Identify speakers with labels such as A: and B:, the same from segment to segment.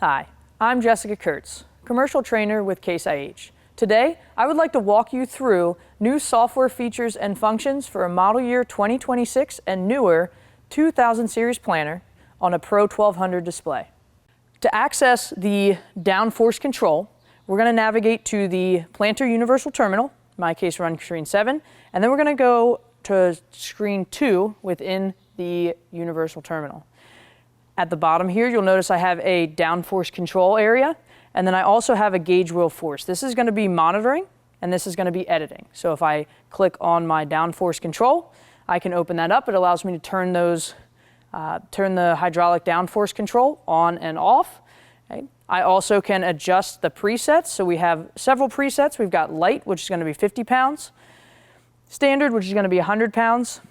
A: Hi, I'm Jessica Kurtz, commercial trainer with CASEIH. Today, I would like to walk you through new software features and functions for a model year 2026 and newer 2000 series planter on a Pro 1200 display. To access the Downforce control, we're going to navigate to the planter universal terminal, in my case run screen 7, and then we're going to go to screen 2 within the universal terminal. At the bottom here, you'll notice I have a Downforce control area, and then I also have a gauge wheel force. This is going to be monitoring, and this is going to be editing. So if I click on my Downforce control, I can open that up. It allows me to turn the hydraulic downforce control on and off. Okay. I also can adjust the presets. So we have several presets. We've got light, which is going to be 50 pounds, standard, which is going to be 100 pounds,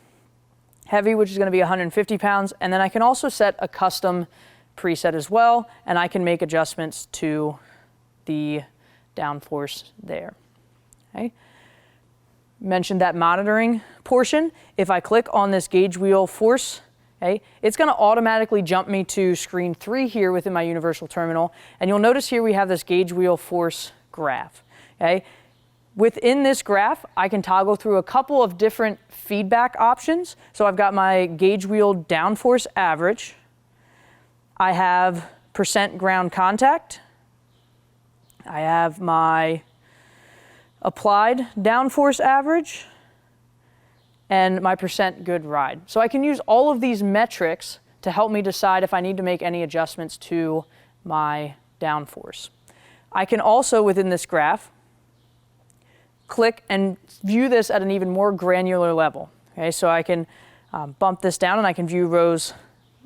A: heavy, which is going to be 150 pounds, and then I can also set a custom preset as well, and I can make adjustments to the downforce there. Okay. Mentioned that monitoring portion. If I click on this gauge wheel force, okay, it's going to automatically jump me to screen 3 here within my universal terminal, and you'll notice here we have this gauge wheel force graph. Okay. Within this graph, I can toggle through a couple of different feedback options. So I've got my gauge wheel downforce average. I have percent ground contact. I have my applied downforce average and my percent good ride. So I can use all of these metrics to help me decide if I need to make any adjustments to my downforce. I can also, within this graph, click and view this at an even more granular level. Okay, so I can bump this down and I can view rows,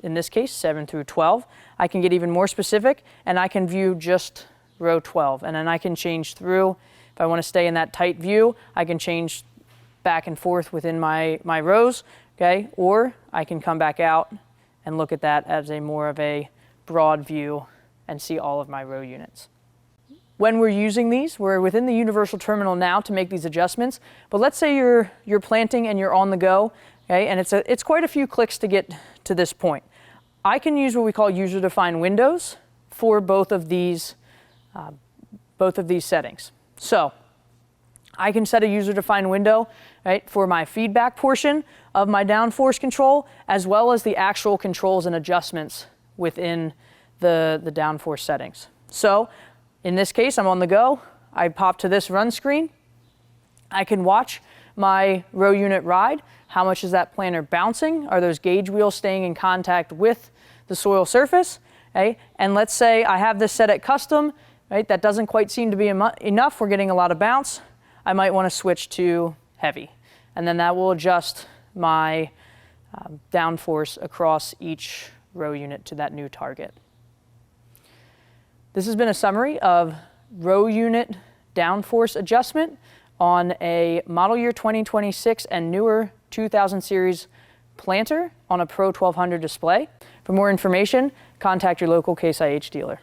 A: in this case, 7 through 12. I can get even more specific and I can view just row 12. And then I can change through. If I want to stay in that tight view, I can change back and forth within my rows, okay? Or I can come back out and look at that as a more of a broad view and see all of my row units. When we're using these, we're within the universal terminal now to make these adjustments, but let's say you're planting and you're on the go, okay, and it's quite a few clicks to get to this point. I can use what we call user-defined windows for both of these settings. So I can set a user-defined window, right, for my feedback portion of my downforce control, as well as the actual controls and adjustments within the downforce settings. So in this case, I'm on the go. I pop to this run screen. I can watch my row unit ride. How much is that planter bouncing? Are those gauge wheels staying in contact with the soil surface? Okay? And let's say I have this set at custom. Right? That doesn't quite seem to be enough. We're getting a lot of bounce. I might want to switch to heavy. And then that will adjust my downforce across each row unit to that new target. This has been a summary of row unit downforce adjustment on a model year 2026 and newer 2000 series planter on a Pro 1200 display. For more information, contact your local CASEIH dealer.